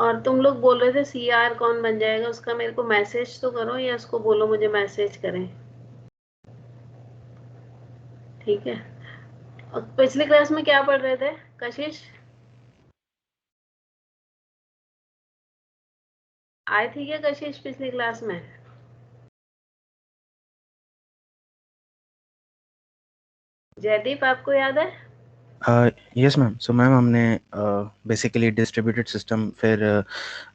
और तुम लोग बोल रहे थे CR कौन बन जाएगा, उसका मेरे को मैसेज तो करो या उसको बोलो मुझे मैसेज करें, ठीक है। और पिछली क्लास में क्या पढ़ रहे थे कशिश? आए थी क्या कशिश पिछली क्लास में? जयदीप आपको याद है? Yes ma'am. सो मैम हमने बेसिकली डिस्ट्रीब्यूटेड सिस्टम, फिर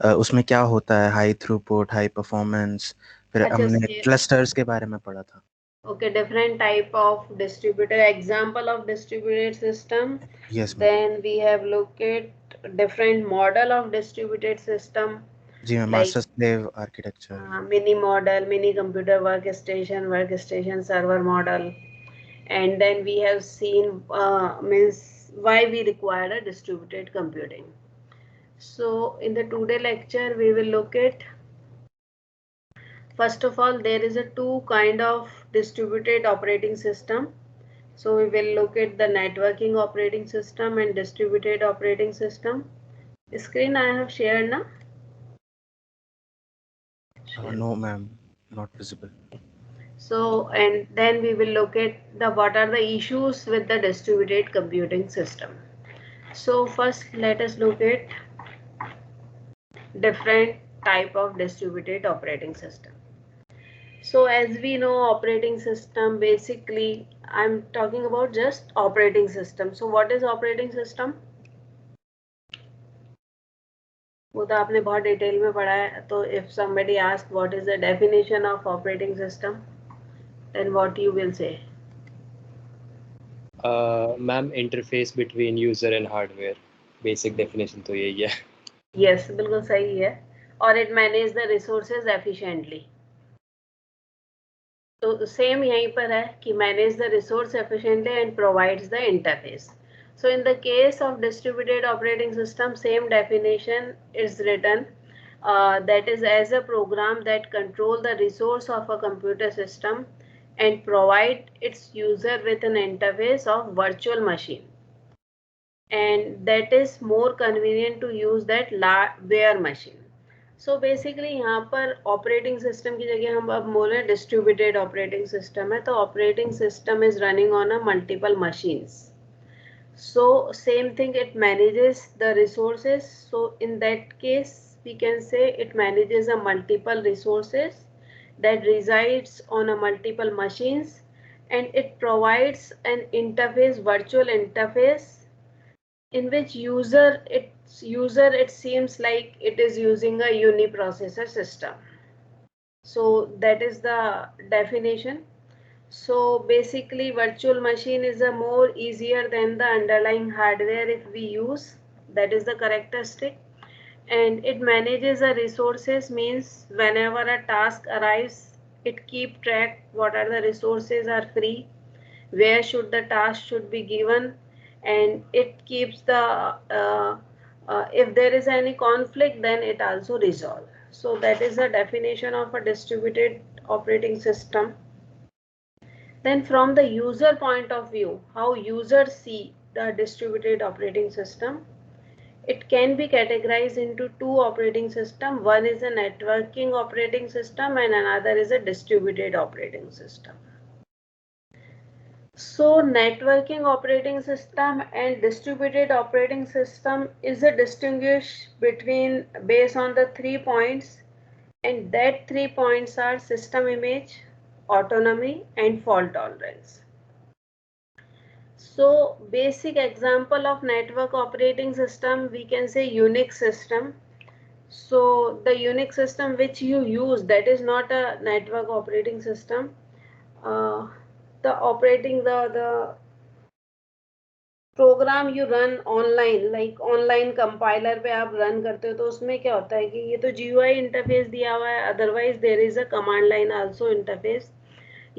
उसमें क्या होता है, हाई थ्रूपुट, हाई परफॉर्मेंस, फिर अच्छा, हमने क्लस्टर्स के बारे में पढ़ा था। okay, different type of distributed example of distributed system. Yes ma'am. Then we have looked at different model of distributed system, जी ma'am, like master slave architecture. mini model, mini computer workstation server model. And then we have seen means why we require a distributed computing. So in the today lecture we will look at, first of all, there is a two kind of distributed operating system. So we will look at the networking operating system and distributed operating system. Screen I have shared now. No ma'am, not visible. So, and then we will look at the what are the issues with the distributed computing system. So first let us look at different type of distributed operating system. So as we know, operating system, basically I'm talking about just operating system. So what is operating system? वो तो आपने बहुत detail में पढ़ा है, तो if somebody asks what is the definition of operating system, then what you will say? Ma'am interface between user and hardware, basic definition तो यही है। Yes, बिल्कुल सही है। और it manage the resources efficiently. तो सेम यहीं पर है कि manage the resource efficiently and provides the interface. So in the case of distributed operating system, same definition is written, that is as a program that control the resource of a computer system and provide its user with an interface of virtual machine, and that is more convenient to use that bare machine. So basically यहाँ पर operating system की जगह हम अब बोले distributed operating system है, तो operating system is running on a multiple machines. So same thing, it manages the resources. So in that case we can say it manages a multiple resources that resides on a multiple machines, and it provides an interface, virtual interface, in which it seems like it is using a uniprocessor system. So that is the definition. So basically virtual machine is a more easier than the underlying hardware if we use, that is the characteristic. And it manages the resources, means whenever a task arrives, it keep track what are the resources are free, where should the task should be given, and it keeps the if there is any conflict, then it also resolve. So that is the definition of a distributed operating system. Then from the user point of view, how users see the distributed operating system, it can be categorized into two operating system. One is a networking operating system and another is a distributed operating system. So networking operating system and distributed operating system is a distinguish between based on the 3 points, and that 3 points are system image, autonomy and fault tolerance. So basic example of network operating system, we can say Unix system. So the Unix system which you use, that is not a network operating system. The operating the program you run online, like online compiler पे आप run करते हो, तो उसमें क्या होता है कि ये तो GUI इंटरफेस दिया हुआ है, otherwise there is a command line also interface.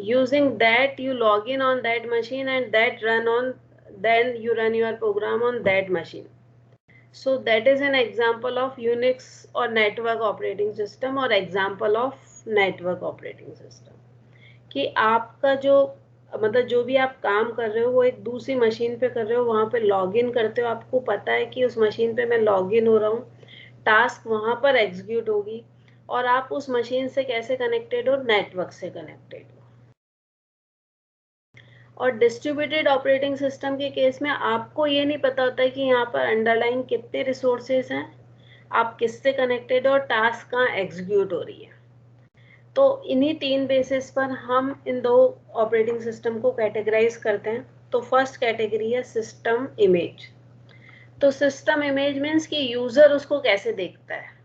Using that you log in on that machine and that run on, then you run your program on that machine. So that is an example of Unix or network operating system or example of network operating system. कि आपका जो मतलब जो भी आप काम कर रहे हो वो एक दूसरी मशीन पे कर रहे हो, वहाँ पे लॉग इन करते हो, आपको पता है कि उस मशीन पे मैं लॉग इन हो रहा हूँ, टास्क वहां पर एग्जीक्यूट होगी, और आप उस मशीन से कैसे कनेक्टेड हो, नेटवर्क से कनेक्टेड हो। और डिस्ट्रीब्यूटेड ऑपरेटिंग सिस्टम के केस में आपको ये नहीं पता होता है कि यहाँ पर अंडरलाइन कितने रिसोर्सेज हैं, आप किससे कनेक्टेड हो, और टास्क कहाँ एग्जीक्यूट हो रही है। तो इन्हीं 3 बेसिस पर हम इन 2 ऑपरेटिंग सिस्टम को कैटेगराइज करते हैं। तो फर्स्ट कैटेगरी है सिस्टम इमेज। तो सिस्टम इमेज मीन्स कि यूजर उसको कैसे देखता है।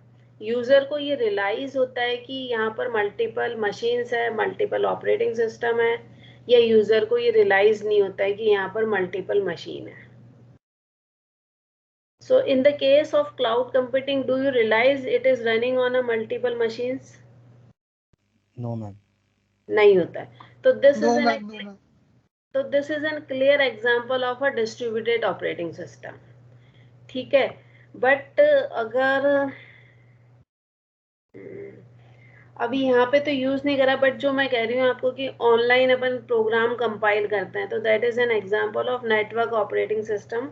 यूजर को ये रियलाइज होता है कि यहाँ पर मल्टीपल मशीन्स है, मल्टीपल ऑपरेटिंग सिस्टम है, या यूजर को ये रियलाइज नहीं होता है कि यहाँ पर मल्टीपल मशीन है। So in the case of cloud computing, do you realize it is running on a multiple machines? No ma'am. नहीं होता है। तो this No, is an ma'am, no, ma'am. तो this is a clear example of a distributed operating system. ठीक है, but अगर अभी यहाँ पे तो यूज नहीं करा, बट जो मैं कह रही हूँ आपको कि ऑनलाइन अपन प्रोग्राम कंपाइल करते हैं, तो that is an example of network operating system.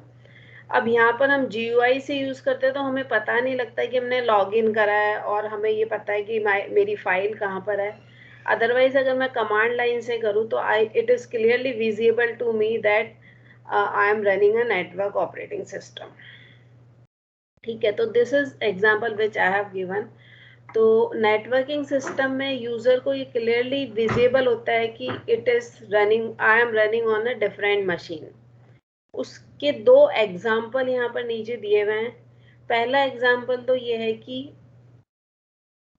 अब यहाँ पर हम GUI से यूज करते हैं, तो हमें पता नहीं लगता कि हमने लॉग इन करा है और हमें ये पता है कि मेरी फाइल कहाँ पर है। अदरवाइज अगर मैं कमांड लाइन से करूँ तो it is clearly visible to me that I am running a network operating system. ठीक है, तो this is example which I have given. तो नेटवर्किंग सिस्टम में यूजर को ये क्लियरली विजिबल होता है कि it is running, I am running on a different machine. उसके 2 एग्जाम्पल यहाँ पर नीचे दिए हुए हैं। पहला एग्जाम्पल तो ये है कि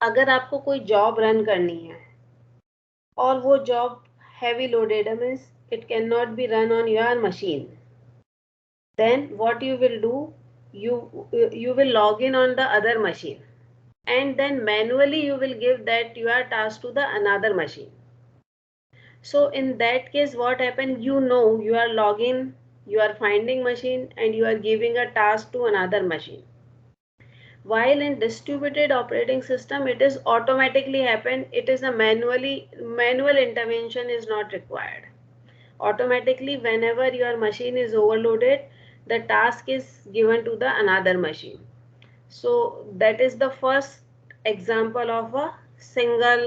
अगर आपको कोई जॉब रन करनी है और वो जॉब हैवी लोडेड है, means it can not be run on your machine, then what you will do, you will log in on the other machine, and then manually you will give that your task to the another machine. So in that case what happen, you know you are login, you are finding machine, and you are giving a task to another machine. While in distributed operating system it is automatically happen, it is a manual intervention is not required. Automatically whenever your machine is overloaded, the task is given to the another machine. So that is the first example of a single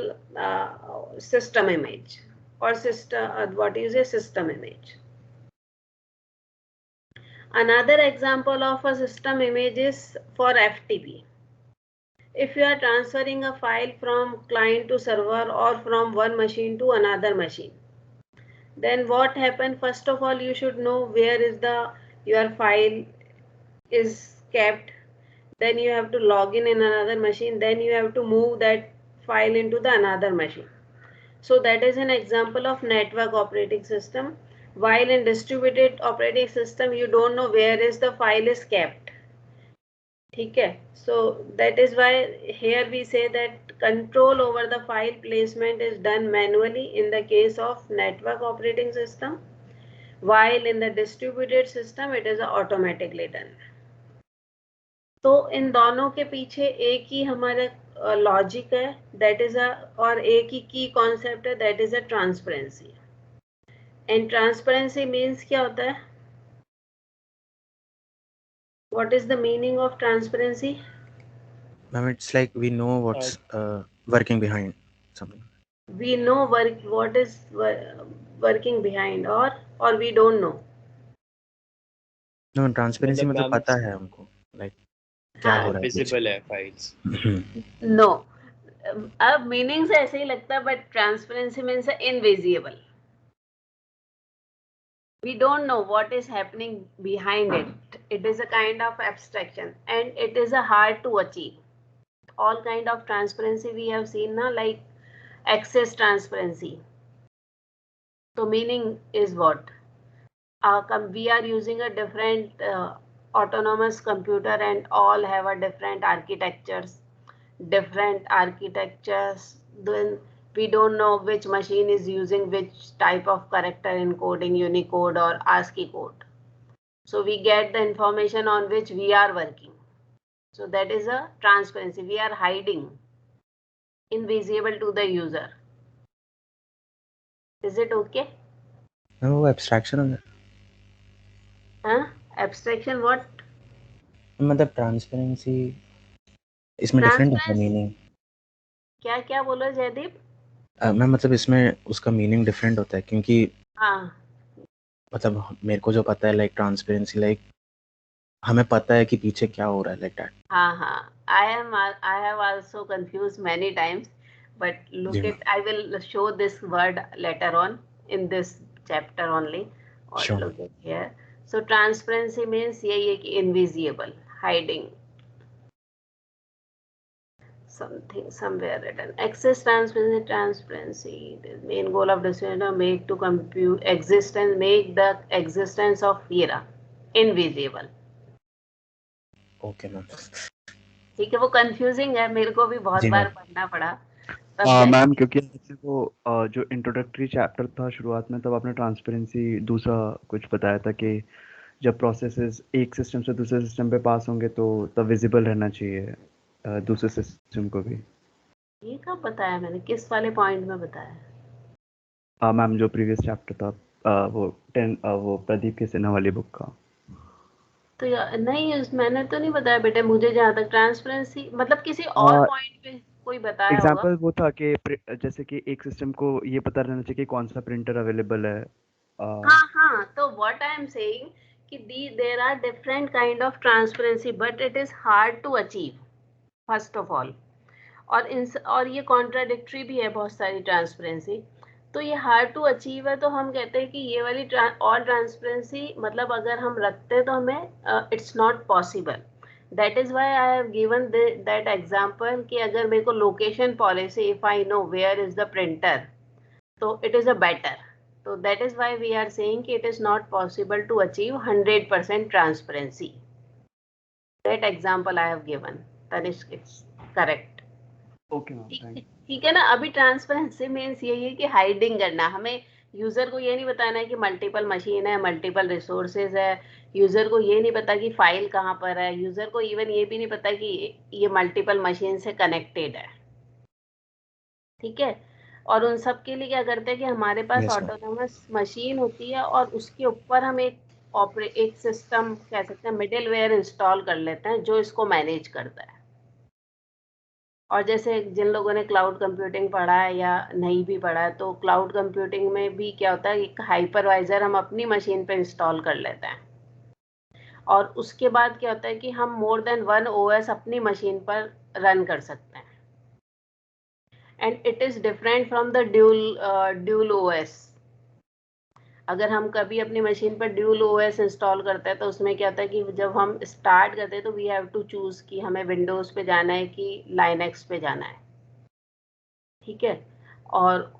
system image, or system what is a system image. Another example of a system image is for FTP. If you are transferring a file from client to server or from one machine to another machine, then what happen, first of all you should know where is your file is kept, then you have to log in another machine, then you have to move that file into the another machine. So that is an example of network operating system. While in distributed operating system you don't know where is the file is kept. ठीक है, so that is why here we say that control over the file placement is done manually in the case of network operating system, while in the distributed system it is automatically done. तो इन दोनों के पीछे एक ही हमारा logic है, that is और एक ही की कॉन्सेप्ट है, that is a transparency. And transparency means क्या होता है, what is the meaning of transparency? Ma'am, it's like we know what's working behind something. We know what is working behind, or we don't know. No, transparency मतलब ma'am, पता है हमको, like क्या हो रहा है visible है files. नो, अब मीनिंग से ऐसे ही लगता है, but transparency means invisible. We don't know what is happening behind it. It is a kind of abstraction, and it is a hard to achieve. All kind of transparency we have seen now, like access transparency. So meaning is what? We are using a different autonomous computer, and all have a different architectures. Then we don't know which machine is using which type of character encoding, Unicode or ASCII code. So we get the information on which we are working. So that is a transparency. We are hiding, invisible to the user. Is it okay? No, abstraction हो गया. Huh? Abstraction what? मतलब transparency इसमें different होता है transparency meaning? क्या क्या बोलो Jaideep? Ma'am मतलब इसमें उसका मीनिंग डिफरेंट होता है क्योंकि हाँ मतलब मेरे को जो पता है लाइक ट्रांसपेरेंसी लाइक हमें पता है कि पीछे क्या हो रहा है लाइक दैट। हाँ, I have also confused many times, but जी look ma'am. it, I will show this word later on in this chapter only. Or sure ma'am. look it here. So transparency means यही है कि invisible, hiding something somewhere written. Access transparency. The main goal of decision make to compute existence, make the existence of FIRA invisible. Okay ma'am. ठीक है, वो confusing है, मेरे को भी बहुत जी बार मैम। पढ़ना पड़ा तब जाके। मैम क्योंकि ऐसे वो जो इंट्रोडक्टरी चैप्टर था शुरुआत में, तब आपने ट्रांसपेरेंसी दूसरा कुछ बताया था कि जब प्रोसेसेस एक सिस्टम से दूसरे सिस्टम पे पास होंगे तो तब विजिबल रहना चाहिए दूसरे सिस्टम को भी। ये कब बताया मैंने, किस वाले पॉइंट में बताया? मैम जो प्रीवियस चैप्टर था वो वो प्रदीप के सिन्हा वाली बुक का। तो नहीं, मैंने तो नहीं बताया बेटे, मुझे जहाँ तक ट्रांसपेरेंसी मतलब किसी और पॉइंट पे कोई बताया होगा। एग्जाम्पल वो था कि जैसे कि एक सिस्टम को ये पता रहना चाहिए कि कौन सा प्रिंटर अवेलेबल है। हाँ, तो व्हाट आई एम सेइंग कि there are different kind of transparency but it is hard to achieve first of all. और ये कॉन्ट्राडिक्टरी भी है बहुत सारी ट्रांसपेरेंसी। तो ये हार्ड टू अचीव है, तो हम कहते हैं कि ये वाली ऑल ट्रांसपेरेंसी मतलब अगर हम रखते हैं तो हमें it's not possible. That is why I have given that example कि अगर मेरे को location policy, if I know where is the printer, तो इट इज अ बेटर। तो that is why we are saying कि it is not possible to achieve 100% transparency. That example I have given, Tanishk, it's correct. Okay ma'am, thank you. ठीक है ना। अभी transparency means यही है कि हाइडिंग करना, हमें यूजर को ये नहीं बताना है कि मल्टीपल मशीन है, मल्टीपल रिसोर्सेज है। यूजर को ये नहीं पता कि फाइल कहाँ पर है। यूजर को इवन ये भी नहीं पता कि ये मल्टीपल मशीन से कनेक्टेड है। ठीक है। और उन सब के लिए क्या करते हैं कि हमारे पास यस मैम। ऑटोनोमस मशीन होती है और उसके ऊपर हम एक सिस्टम कह सकते हैं मिडिलवेयर इंस्टॉल कर लेते हैं जो इसको मैनेज करता है। और जैसे जिन लोगों ने क्लाउड कंप्यूटिंग पढ़ा है या नहीं भी पढ़ा है, तो क्लाउड कंप्यूटिंग में भी क्या होता है, एक हाइपरवाइजर हम अपनी मशीन पे इंस्टॉल कर लेते हैं। और उसके बाद क्या होता है कि हम मोर देन वन ओएस अपनी मशीन पर रन कर सकते हैं। And it is different from the dual OS. अगर हम कभी अपनी मशीन पर ड्यूल ओएस इंस्टॉल करते हैं तो उसमें क्या होता है कि जब हम स्टार्ट करते हैं तो वी हैव टू चूज कि हमें विंडोज पे जाना है कि लाइनक्स पे जाना है। ठीक है। और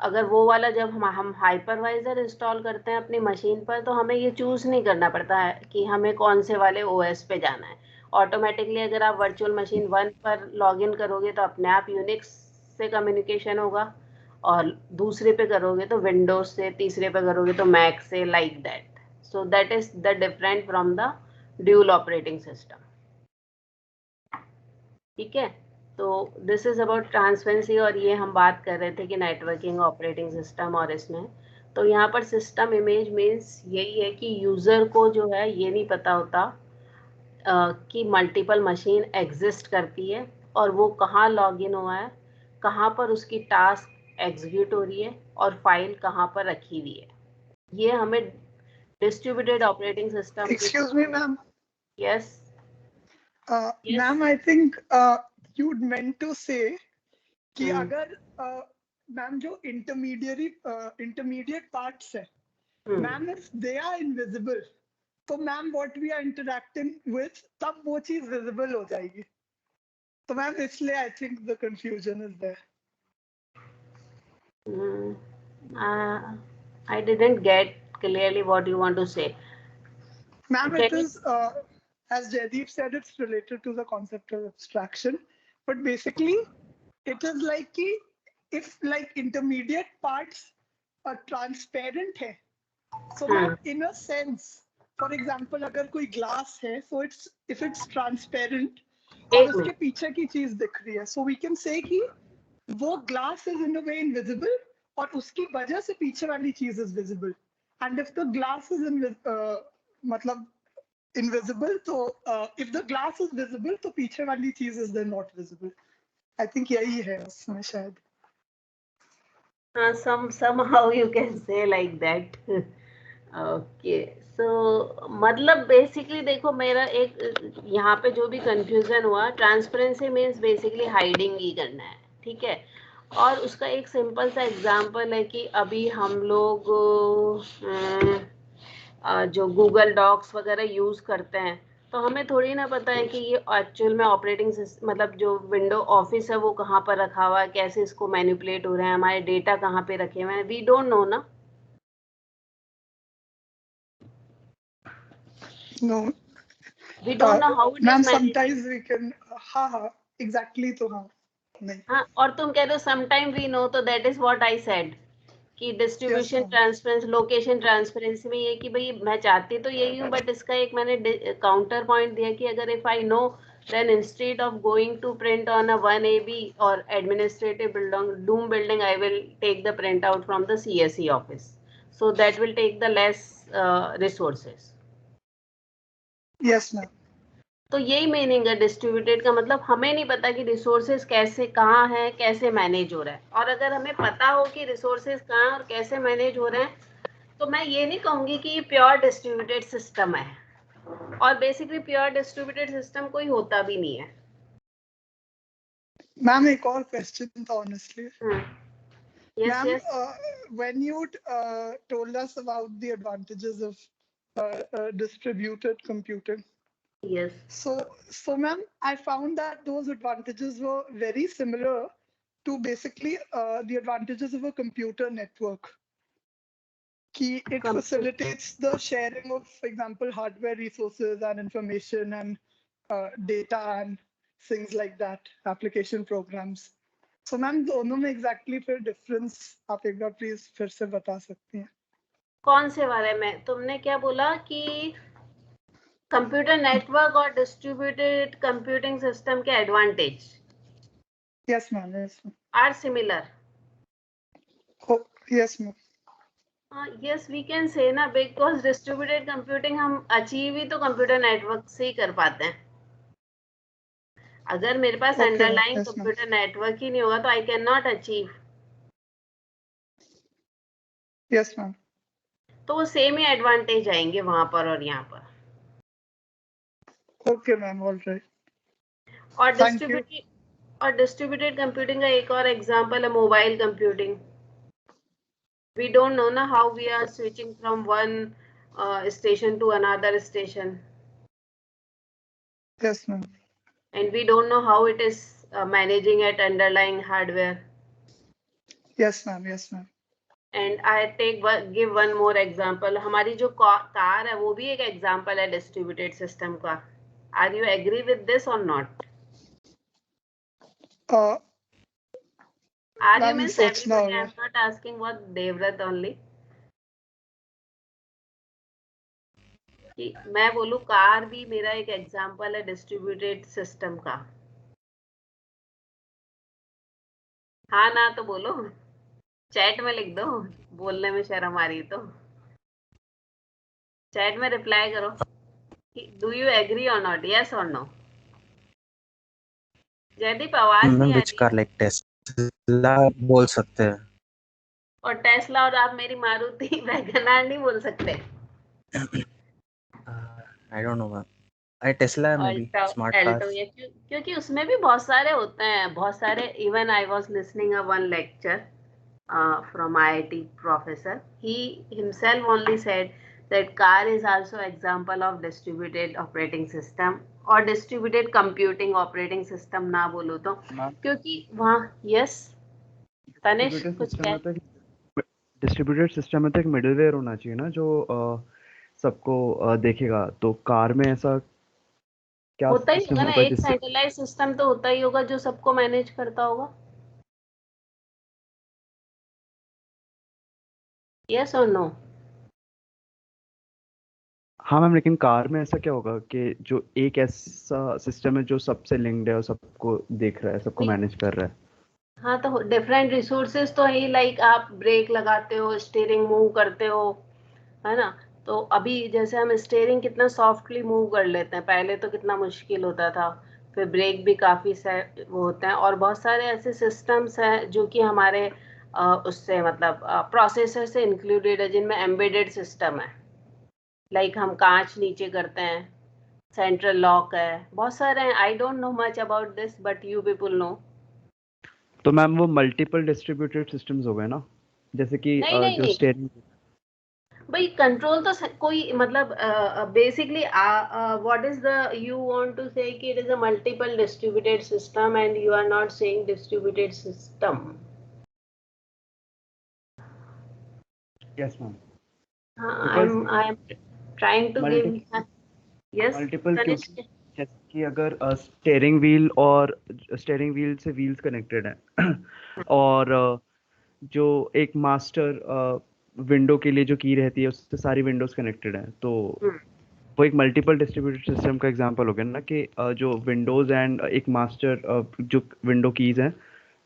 अगर वो वाला जब हम हाइपरवाइजर इंस्टॉल करते हैं अपनी मशीन पर, तो हमें ये चूज नहीं करना पड़ता है कि हमें कौन से वाले ओएस पे जाना है। ऑटोमेटिकली अगर आप वर्चुअल मशीन 1 पर लॉगिन करोगे तो अपने आप यूनिक्स से कम्युनिकेशन होगा, और दूसरे पे करोगे तो विंडोज से, तीसरे पे करोगे तो मैक से, like that. So that is the different from the dual operating system. ठीक है। तो दिस इज अबाउट ट्रांसपेरेंसी, और ये हम बात कर रहे थे कि नेटवर्किंग ऑपरेटिंग सिस्टम और इसमें। तो यहाँ पर सिस्टम इमेज मीन्स यही है कि यूजर को जो है ये नहीं पता होता कि मल्टीपल मशीन एग्जिस्ट करती है और वो कहाँ लॉग इन हुआ है, कहाँ पर उसकी टास्क एग्जीक्यूट हो रही है और फाइल कहाँ पर रखी हुई है। ये हमें डिस्ट्रीब्यूटेड ऑपरेटिंग सिस्टम की। Excuse me, ma'am. Yes yes. Ma'am, I think you'd meant to say कि अगर मैम जो intermediate parts है, ma'am if they are invisible, तो ma'am what we are interacting with, तब वो चीज visible हो जाएगी। तो मैम इसलिए I think the confusion is there. I didn't get clearly what you want to say. Ma'am, Can it you- is, as Jaideep said, it's related to the concept of abstraction. But basically, it is like कि if like intermediate parts are transparent है, so ma'am, in a sense, for example, अगर कोई glass है, so if it's transparent और एक उसके minute, पीछे की चीज दिख रही है, so we can say कि वो glass is in a way invisible और उसकी वजह से पीछे वाली चीज is visible. And if the glass is मतलब invisible, तो if the glass is visible, तो पीछे वाली चीज is then not visible. I think यही है उसमें शायद. Somehow you can say like that. Okay, so मतलब basically देखो मेरा एक यहाँ पे जो भी confusion हुआ, transparency means basically hiding ही करना है, ठीक है. और उसका एक सिंपल सा एग्जांपल है कि अभी हम लोग जो गूगल डॉक्स वगैरह यूज करते हैं, तो हमें थोड़ी ना पता है कि ये एक्चुअल में ऑपरेटिंग मतलब जो विंडो ऑफिस है वो कहाँ पर रखा हुआ है, कैसे इसको मैनिपुलेट हो रहे हैं, हमारे डेटा कहाँ पे रखे हुए हैं, वी डोंट नो ना. No. We don't know how it Ma'am, is managed. sometimes we can. हाँ exactly तो हाँ नहीं. हाँ, और तुम कह रहे हो sometime we know, तो that is what I said कि डिस्ट्रीब्यूशन ट्रांसपेरेंसी, लोकेशन ट्रांसपेरेंसी में ये कि भाई मैं चाहती तो यही हूँ, बट इसका एक मैंने काउंटर पॉइंट दिया कि अगर if I no then instead of going to print on a 1AB or administrative doom building, I will take the printout from the CSE office, so that will take the less resources. Yes ma'am. तो यही meaning है distributed का, मतलब हमें नहीं पता कि resources कैसे कहाँ हैं, कैसे मैनेज हो रहा है. और अगर हमें पता हो कि रिसोर्सेज कहाँ और कैसे मैनेज हो रहे हैं, तो मैं ये नहीं कहूँगी कि ये प्योर डिस्ट्रीब्यूटेड सिस्टम है. और बेसिकली प्योर डिस्ट्रीब्यूटेड सिस्टम कोई होता भी नहीं है. मैम एक और क्वेश्चन था honestly. Yes, Ma'am, yes. When you told us about the advantages of distributed computing. Yes. So ma'am, I found that those advantages were very similar to basically the advantages of a computer network. It facilitates the sharing of, for example, hardware resources and information and data and things like that, application programs. So ma'am दोनों में exactly फिर difference आप एक बार please फिर से बता सकती हैं? कौन से बारे में? तुमने क्या बोला कि कंप्यूटर नेटवर्क और डिस्ट्रीब्यूटेड कंप्यूटिंग सिस्टम के advantage? Yes ma'am, yes ma'am. Are similar. Oh, yes ma'am. Yes, we can say ना, because distributed computing हम अचीव ही तो कंप्यूटर नेटवर्क से ही कर पाते हैं. अगर मेरे पास अंडरलाइंग कंप्यूटर नेटवर्क ही नहीं होगा तो I can not achieve. Yes ma'am. तो वो सेम ही एडवांटेज आएंगे वहां पर और यहाँ पर. Okay ma'am, alright. और डिस्ट्रीब्यूटेड कंप्यूटिंग का एक और एग्जांपल है mobile computing. We don't know na how we are switching from one station to another station. Yes ma'am. And we don't know how it is managing at underlying hardware. Yes ma'am, yes ma'am. And I give one more example. हमारी जो car है वो भी एक example है distributed system का. Are you agree with this or not? Are you means everybody? I'm not asking what Devrat only. कि मैं बोलूँ कार भी मेरा एक एग्जाम्पल है डिस्ट्रीब्यूटेड सिस्टम का. हाँ ना तो बोलो, चैट में लिख दो. बोलने में शर्म आ रही तो चैट में रिप्लाई करो. डू यू एग्री और नॉट, यस और नो? जयदीप आवाज नहीं आ रही. लाइक टेस्ला बोल सकते हैं. और टेस्ला और आप मेरी मारुति वैगनआर नहीं बोल सकते? I don't know. टेस्ला है maybe smart cars. क्योंकि उसमें भी बहुत सारे होते हैं, बहुत सारे. Even I was listening a one lecture from IIT professor. He himself only said that car is also example of distributed operating system और distributed computing operating system ना बोलो तो, क्योंकि वहाँ. yes तनिष कुछ कह. डिस्ट्रीब्यूटेड सिस्टम में तो एक मिडलवेयर होना चाहिए ना जो सबको देखेगा. तो कार में ऐसा क्या होता ही होगा ना, एक सेंट्रलाइज सिस्टम तो होता ही होगा जो सबको मैनेज करता होगा. यस और नो? हाँ मैम, लेकिन कार में ऐसा क्या होगा कि जो एक ऐसा सिस्टम है जो सबसे लिंक्ड है और सबको देख रहा है, सबको मैनेज कर रहा है. हाँ तो डिफरेंट रिसोर्सेज तो है, लाइक आप ब्रेक लगाते हो, स्टीयरिंग मूव करते हो, है ना. तो अभी जैसे हम स्टीयरिंग कितना सॉफ्टली मूव कर लेते हैं, पहले तो कितना मुश्किल होता था, फिर ब्रेक भी काफ़ी वो होते हैं, और बहुत सारे ऐसे सिस्टम्स हैं जो कि हमारे उससे मतलब प्रोसेसर से इंक्लूडेड है, जिनमें एम्बेडेड सिस्टम है, लाइक हम कांच नीचे करते हैं, सेंट्रल लॉक है, बहुत सारे हैं। आई don't no much about this but you people know. तो मैम वो मल्टीपल डिस्ट्रीब्यूटेड सिस्टम्स हो गए ना, जैसे कि नहीं नहीं जो नहीं स्टीयरिंग। भाई, कंट्रोल तो कोई मतलब basically what is the you want to say कि it is a multiple distributed system and you are not saying distributed system. Yes ma'am, हाँ, because I am trying to give. Yes multiple, क्योंकि तनिष्क। जैसे कि अगर steering wheel और steering wheel से wheels connected हैं और जो एक मास्टर विंडो के लिए जो की रहती है उससे सारी विंडोज कनेक्टेड हैं, तो वो एक मल्टीपल डिस्ट्रीब्यूटेड सिस्टम का एग्जांपल हो गया ना, कि जो विंडोज एंड एक मास्टर जो विंडो कीज हैं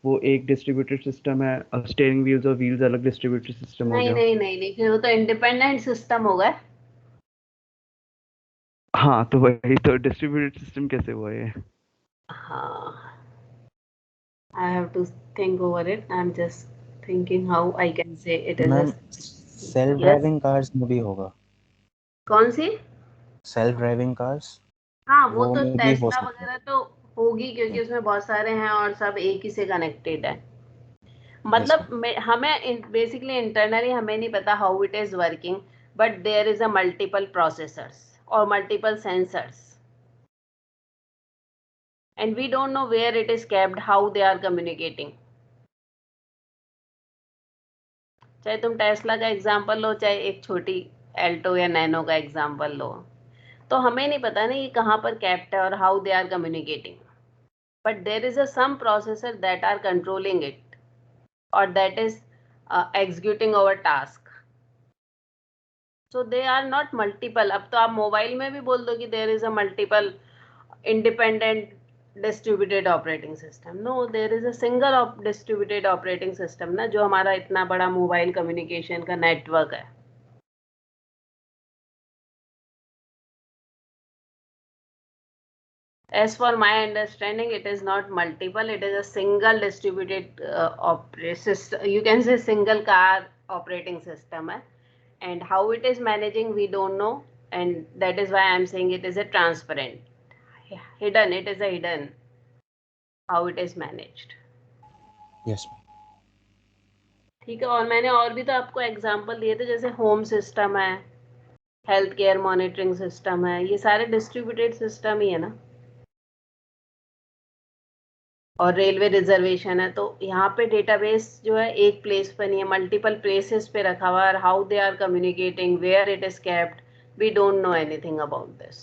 वो एक डिस्ट्रीब्यूटेड सिस्टम है, स्टीयरिंग व्हील्स और व्हील्स अलग डिस्ट्रीब्यूटेड सिस्टम हो नहीं गया। नहीं नहीं नहीं, फिर वो तो इंडिपेंडेंट सिस्टम होगा। हाँ, तो वही तो डिस्ट्रीब्यूटेड सिस्टम कैसे हुआ ये? हाँ, I have to think over it. I am just thinking how I can say it is a. Ma'am self yes, driving cars में भी होगा, कौन सी? सेल्फ ड्राइविंग कार्स हाँ, वो वो तो में भी हो टेस्ला सकता वगैरह तो होगी, है। क्योंकि उसमें बहुत सारे हैं और सब एक ही से कनेक्टेड है। यस मतलब हमें बेसिकली इंटरनली हमें नहीं पता how it is working, but there is a multiple processors और multiple sensors, and we don't know where it is kept, how they are communicating. चाहे तुम टेस्ला का एग्जांपल लो, चाहे एक छोटी एल्टो या नैनो का एग्जांपल लो, तो हमें नहीं पता ना ये कहाँ पर कैप्ट है और how they are communicating, but there is a some processor that are controlling it or that is executing our task, so they are not multiple. अब तो आप मोबाइल में भी बोल दो कि there is a multiple independent distributed operating system. No, there is a single distributed operating system ना, जो हमारा इतना बड़ा मोबाइल कम्युनिकेशन का नेटवर्क है। As for my understanding, it is not multiple, it is a single distributed system, you can say single car operating system. And how it is managing, we don't know, and that is why I am saying it is a transparent. Hidden, it is a hidden how it is managed. Yes ठीक है, और मैंने और भी तो आपको example दिए थे, जैसे होम सिस्टम है, हेल्थ केयर मॉनिटरिंग सिस्टम है, ये सारे डिस्ट्रीब्यूटेड सिस्टम ही है ना। और रेलवे रिजर्वेशन है, तो यहाँ पे डेटाबेस जो है एक प्लेस पर नहीं है, मल्टीपल प्लेसेस पे रखा हुआ है, और how they are communicating, where it is kept, we don't know anything about this.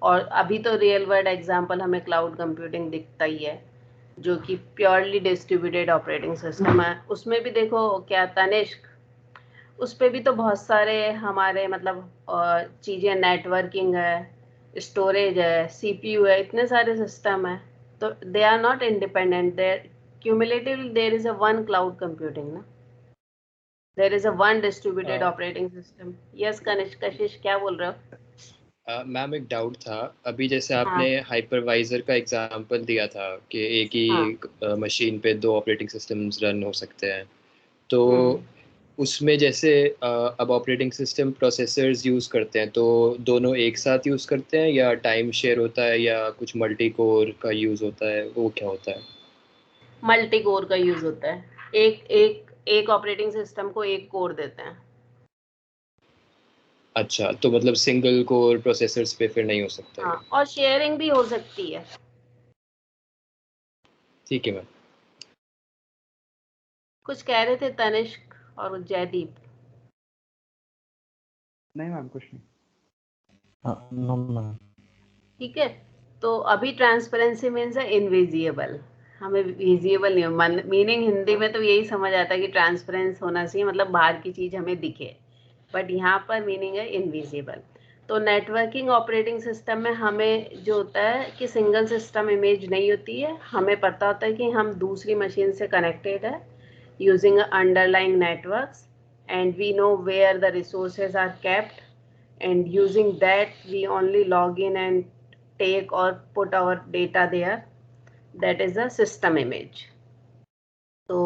और अभी तो रियल वर्ल्ड एग्जांपल हमें क्लाउड कंप्यूटिंग दिखता ही है, जो कि प्योरली डिस्ट्रीब्यूटेड ऑपरेटिंग सिस्टम है। उसमें भी देखो क्या तनिष्क, उस पे भी तो बहुत सारे हमारे मतलब चीज़ें, नेटवर्किंग है, स्टोरेज है, सीपीयू है, इतने सारे सिस्टम है, तो they are not independent, there cumulatively there is a one cloud computing ना, there is a one distributed operating system. Yes Kanishk, Kashish क्या बोल रहे हो? मैम एक डाउट था, अभी जैसे हाँ आपने हाइपरवाइजर का एग्जांपल दिया था कि एक हाँ। ही मशीन पे 2 ऑपरेटिंग सिस्टम्स रन हो सकते हैं, तो हम्म। उसमें जैसे अब ऑपरेटिंग सिस्टम प्रोसेसर्स यूज़ करते हैं, तो दोनों एक साथ यूज़ करते हैं या टाइम शेयर होता है या कुछ मल्टी कोर का यूज़ होता है, वो क्या होता है? मल्टी कोर का यूज होता है, एक एक एक ऑपरेटिंग सिस्टम को एक कोर देते हैं। अच्छा, तो मतलब सिंगल कोर प्रोसेसर्स पे फिर नहीं हो सकता हाँ, ये? और शेयरिंग भी हो सकती है। ठीक है मैम। कुछ कह रहे थे तनिष्क और जयदीप? नहीं मैम, कुछ नहीं। No ma'am. ठीक है, तो अभी ट्रांसपेरेंसी मीन्स है इनविजिबल, हमें विजिबल नहीं, मीनिंग हिंदी में तो यही समझ आता है कि ट्रांसपेरेंस होना चाहिए, मतलब बाहर की चीज हमें दिखे, बट यहाँ पर मीनिंग है इनविजिबल। तो नेटवर्किंग ऑपरेटिंग सिस्टम में हमें जो होता है कि सिंगल सिस्टम इमेज नहीं होती है, हमें पता होता है कि हम दूसरी मशीन से कनेक्टेड है using underlying networks, and we know where the resources are kept, and using that we only log in and take or put our data there. That is a system image. So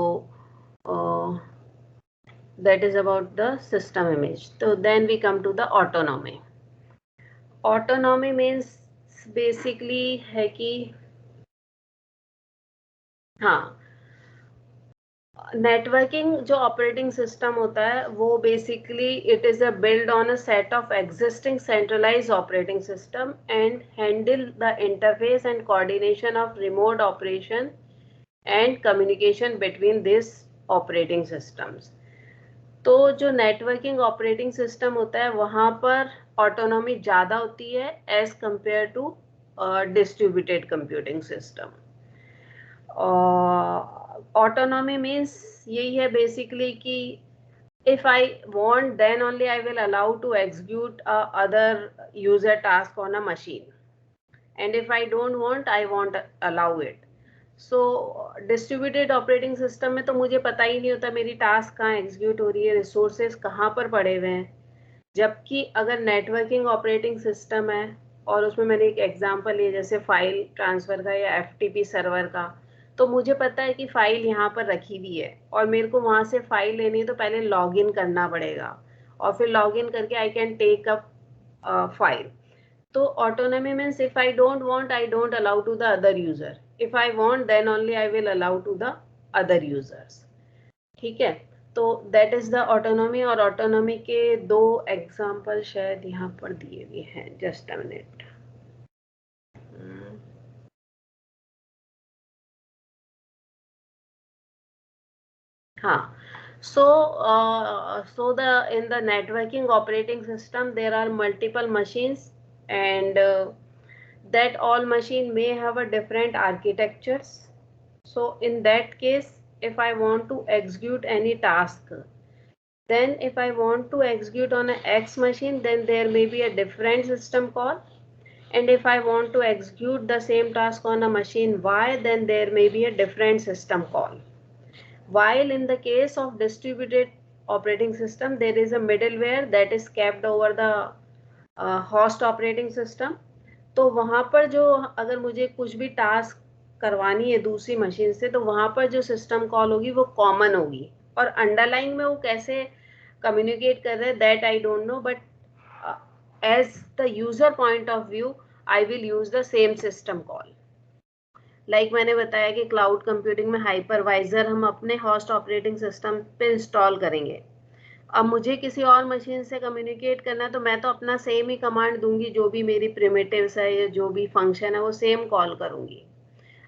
that is about the system image. So then we come to the autonomy. Autonomy means basically है कि हाँ, networking जो operating system होता है वो basically it is a build on a set of existing centralised operating system and handle the interface and coordination of remote operation and communication between this operating systems. तो जो networking operating system होता है वहाँ पर autonomy ज़्यादा होती है as compare to distributed computing system. Autonomy means यही है basically कि if I want then only I will allow to execute other user task on a machine, and if I don't want I won't allow it. So distributed operating system में तो मुझे पता ही नहीं होता मेरी task कहाँ execute हो रही है, resources कहाँ पर पड़े हुए हैं. जबकि अगर नेटवर्किंग ऑपरेटिंग सिस्टम है और उसमें मैंने एक एग्जांपल लिया जैसे फाइल ट्रांसफर का या FTP सर्वर का, तो मुझे पता है कि फाइल यहाँ पर रखी हुई है और मेरे को वहाँ से फाइल लेनी है तो पहले लॉगिन करना पड़ेगा और फिर लॉगिन करके I can take up file. तो autonomy means if I don't want I don't allow to the other user, if I want then only I will allow to the other users. ठीक है, तो that is the autonomy. और autonomy के दो example शायद यहाँ पर दिए हुए हैं. Just a minute. हाँ, so in the networking operating system there are multiple machines, and that all machine may have a different architectures. So in that case, if I want to execute any task, then if I want to execute on a X machine, then there may be a different system call, and if I want to execute the same task on a machine Y, then there may be a different system call. While in the case of distributed operating system, there is a middleware that is kept over the host operating system. तो वहाँ पर जो अगर मुझे कुछ भी task करवानी है दूसरी मशीन से, तो वहाँ पर जो सिस्टम कॉल होगी वो कॉमन होगी, और अंडरलाइन में वो कैसे कम्युनिकेट कर रहे हैं that I don't know, but as the user point of view I will use the same system call. Like मैंने बताया कि क्लाउड कंप्यूटिंग में हाइपरवाइजर हम अपने होस्ट ऑपरेटिंग सिस्टम पे इंस्टॉल करेंगे. अब मुझे किसी और मशीन से कम्युनिकेट करना है तो मैं तो अपना सेम ही कमांड दूंगी, जो भी मेरी प्रिमिटिव्स है या जो भी फंक्शन है वो सेम कॉल करूंगी.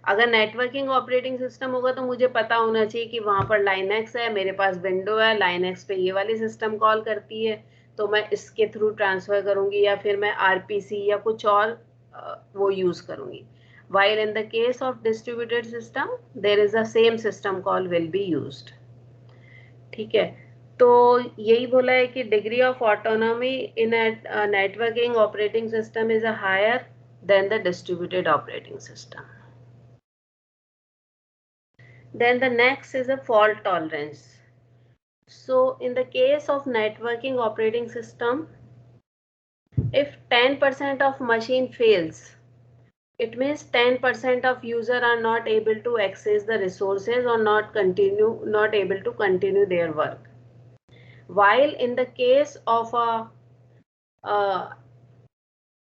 अगर नेटवर्किंग ऑपरेटिंग सिस्टम होगा तो मुझे पता होना चाहिए कि वहाँ पर लाइनक्स है, मेरे पास विंडो है, लाइनक्स पे ये वाली सिस्टम कॉल करती है तो मैं इसके थ्रू ट्रांसफर करूंगी, या फिर मैं RPC या कुछ और वो यूज करूंगी. While in the case of distributed system, there is a same system call will be used. ठीक है, तो यही बोला है कि degree of autonomy in a networking operating system is a higher than the distributed operating system. Then the next is a fault tolerance. So in the case of networking operating system, if 10% of machine fails, it means 10% of user are not able to access the resources or not able to continue their work. While in the case of a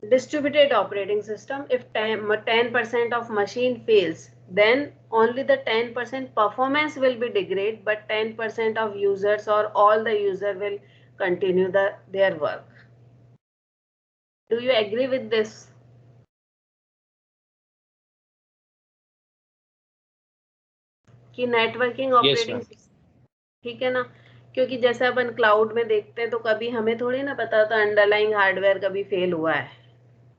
distributed operating system, if 10% of machine fails, then only the 10% performance will be degraded, but 10% of users or all the user will continue their work. Do you agree with this? कि networking operating ठीक है ना, क्योंकि जैसे अपन cloud में देखते हैं तो कभी हमें थोड़ी ना पता होता अंडरलाइंग हार्डवेयर कभी फेल हुआ है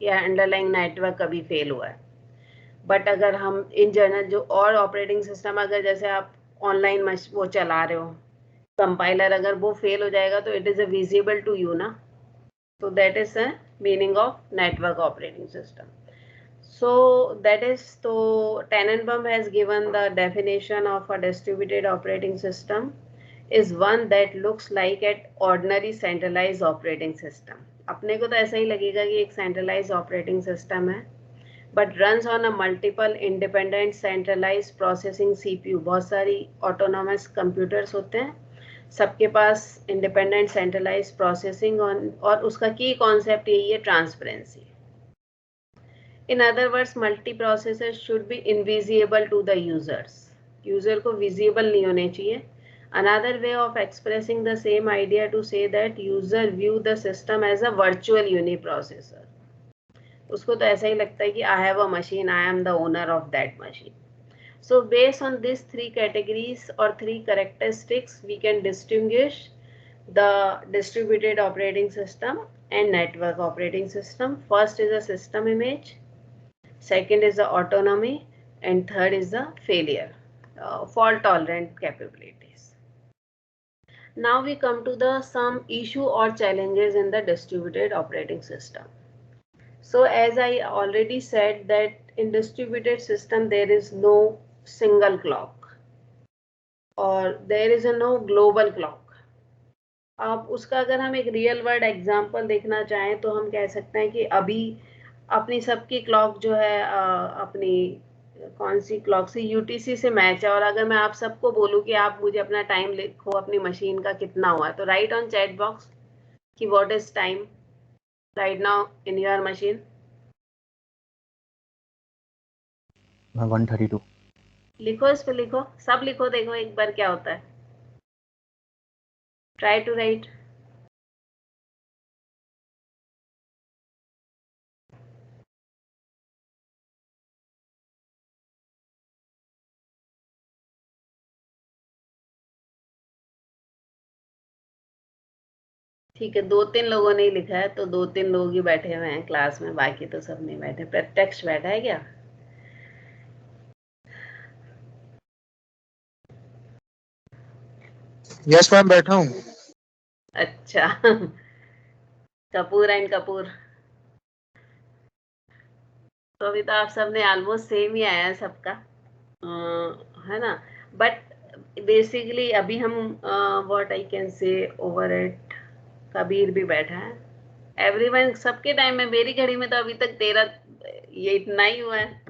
या अंडरलाइंग नेटवर्क कभी फेल हुआ है. बट अगर हम इन जनरल जो और ऑपरेटिंग सिस्टम, अगर जैसे आप ऑनलाइन वो चला रहे हो कंपाइलर, अगर वो फेल हो जाएगा तो it is a visible to you ना. तो that is a meaning of network operating system. So that is, so Tannenbaum has given the definition of a distributed operating system. is one that looks like an ordinary centralized operating system. अपने को तो ऐसा ही लगेगा कि एक centralized operating system है, but runs on a multiple independent centralized processing CPU. बहुत सारी autonomous computers होते हैं, सबके पास independent centralized processing और उसका key concept यही है transparency. In other words, multiprocessors should be invisible to the users. User को visible नहीं होने चाहिए. Another way of expressing the same idea to say that user view the system as a virtual uniprocessor. उसको तो ऐसा ही लगता है कि I have a machine, I am the owner of that machine. So based on these three categories or three characteristics, we can distinguish the distributed operating system and network operating system. First is the system image, second is the autonomy, and third is the failure, fault tolerant capabilities. Now we come to the some issue or challenges in the distributed operating system. So as I already said that in distributed system there is no single clock or there is no global clock. अब उसका अगर हम एक real world example देखना चाहें तो हम कह सकते हैं कि अभी अपनी सबकी क्लॉक जो है अपनी कौन सी क्लॉक से यूटीसी से मैच है, और अगर मैं आप सबको बोलूं कि आप मुझे अपना टाइम लिखो अपनी मशीन का कितना हुआ है, तो राइट ऑन चैट बॉक्स कि what is time right now in your machine. 132. लिखो, इस पे लिखो, सब लिखो, देखो एक बार क्या होता है. Try to write. ठीक है, 2-3 लोगों ने लिखा है, तो 2-3 लोग ही बैठे हुए हैं क्लास में, बाकी तो सब नहीं बैठे. प्रत्यक्ष बैठा है क्या? यस मैम, बैठा हूँ. अच्छा. कपूर एंड कपूर. तो अभी तो आप सबने ऑलमोस्ट सेम ही आया है सबका, है ना. बट बेसिकली अभी हम what I can say over at Kabir भी बैठा है. एवरीवन सबके टाइम में, मेरी घड़ी में तो अभी तक 13 ये इतना ही हुआ है.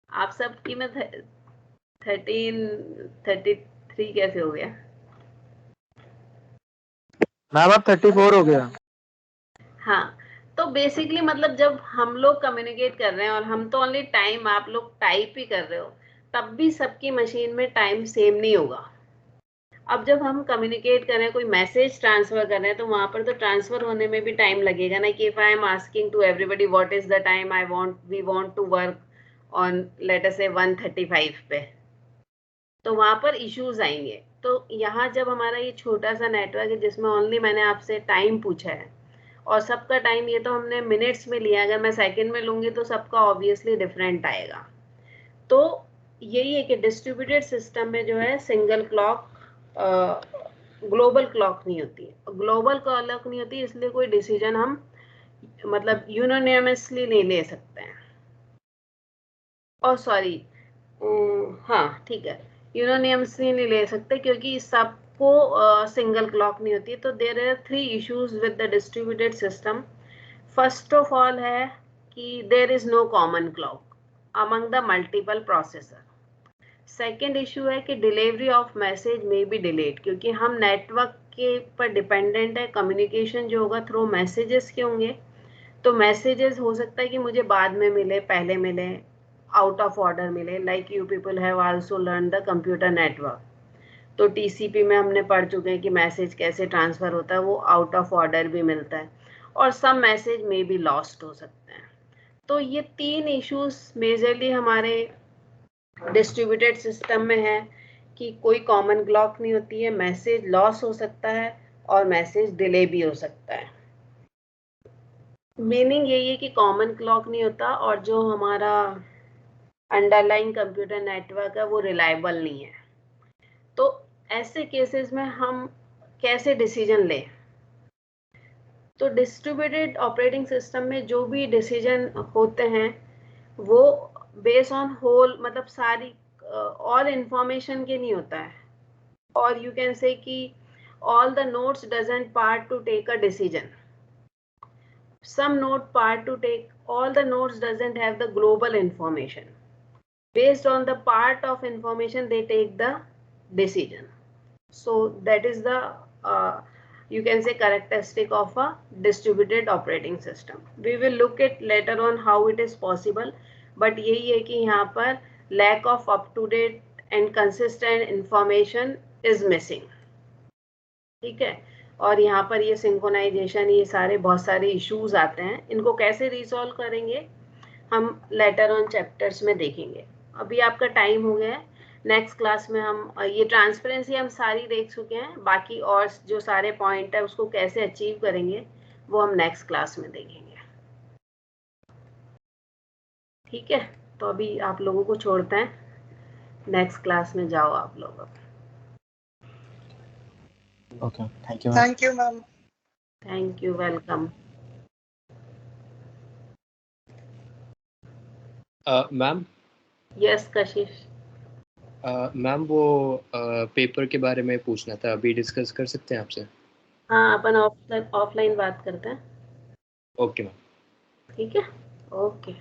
आप सबकी में 33 कैसे हो गया? मैम अब 34 हो गया. हाँ, तो बेसिकली मतलब जब हम लोग कम्युनिकेट कर रहे हैं और हम तो ओनली टाइम, आप लोग टाइप ही कर रहे हो, तब भी सबकी मशीन में टाइम सेम नहीं होगा. अब जब हम कम्युनिकेट कर रहे हैं, कोई मैसेज ट्रांसफर कर रहे हैं, तो वहां पर तो ट्रांसफर होने में भी टाइम लगेगा ना. कि if I am asking to everybody what is the time we want to work on let us say 1:35 पे, तो वहां पर इश्यूज आएंगे. तो यहाँ जब हमारा ये छोटा सा नेटवर्क है जिसमें ओनली मैंने आपसे टाइम पूछा है और सबका टाइम ये तो हमने मिनट्स में लिया, अगर मैं सेकंड में लूंगी तो सबका ऑब्वियसली डिफरेंट आएगा. तो यही है कि डिस्ट्रीब्यूटेड सिस्टम में जो है सिंगल क्लॉक, ग्लोबल क्लॉक नहीं होती है. ग्लोबल क्लॉक नहीं होती इसलिए कोई डिसीजन हम मतलब यूनानिमसली नहीं ले सकते हैं. और सॉरी, हाँ ठीक है, यूनानिमसली नहीं ले सकते क्योंकि सबको सिंगल क्लॉक नहीं होती. तो there are 3 issues with the distributed system. First of all है कि there is no common clock among the multiple processor. Second issue है कि डिलीवरी ऑफ मैसेज में बी डिलेड, क्योंकि हम नेटवर्क के पर डिपेंडेंट है. कम्युनिकेशन जो होगा थ्रू मैसेजेस के होंगे, तो मैसेजेस हो सकता है कि मुझे बाद में मिले, पहले मिले, आउट ऑफ ऑर्डर मिले. Like you people have also learn the computer network, तो टीसीपी में हमने पढ़ चुके हैं कि मैसेज कैसे ट्रांसफर होता है, वो आउट ऑफ ऑर्डर भी मिलता है, और सम मैसेज में बी लॉस्ट हो सकते हैं. तो ये 3 इश्यूज मेजरली हमारे डिस्ट्रीब्यूटेड सिस्टम में है कि कोई कॉमन क्लॉक नहीं होती है, मैसेज लॉस हो सकता है और मैसेज डिले भी हो सकता है. मीनिंग यही है कि कॉमन क्लॉक नहीं होता और जो हमारा अंडरलाइंग कंप्यूटर नेटवर्क है वो रिलायबल नहीं है. तो ऐसे केसेस में हम कैसे डिसीजन लें? तो डिस्ट्रीब्यूटेड ऑपरेटिंग सिस्टम में जो भी डिसीजन होते हैं वो बेस ऑन होल, मतलब सारी all information के नहीं होता है, or you can say कि all the nodes doesn't part to take a decision. Some node part to take, all the nodes doesn't have the global information. Based on the part of information, they take the decision. So that is the you can say characteristic of a distributed operating system. We will look at later on how it is possible, but यही है कि यहाँ पर lack of up to date and consistent information is missing. ठीक है, और यहाँ पर ये सिंक्रोनाइजेशन, ये सारे बहुत सारे इश्यूज आते हैं, इनको कैसे रिजॉल्व करेंगे हम लेटर ऑन चैप्टर्स में देखेंगे. अभी आपका टाइम हो गया है, नेक्स्ट क्लास में हम ये ट्रांसपेरेंसी हम सारी देख चुके हैं, बाकी और जो सारे पॉइंट है उसको कैसे अचीव करेंगे वो हम नेक्स्ट क्लास में देखेंगे. ठीक है, तो अभी आप लोगों को छोड़ते हैं, नेक्स्ट क्लास में जाओ आप लोग. Okay, thank you. Thank you, ma'am. Thank you, welcome. Ma'am. Yes Kashish. Ma'am वो पेपर के बारे में पूछना था, अभी डिस्कस कर सकते हैं आपसे? हाँ, अपन ऑफलाइन बात करते हैं. Okay ma'am. ठीक है, ओके.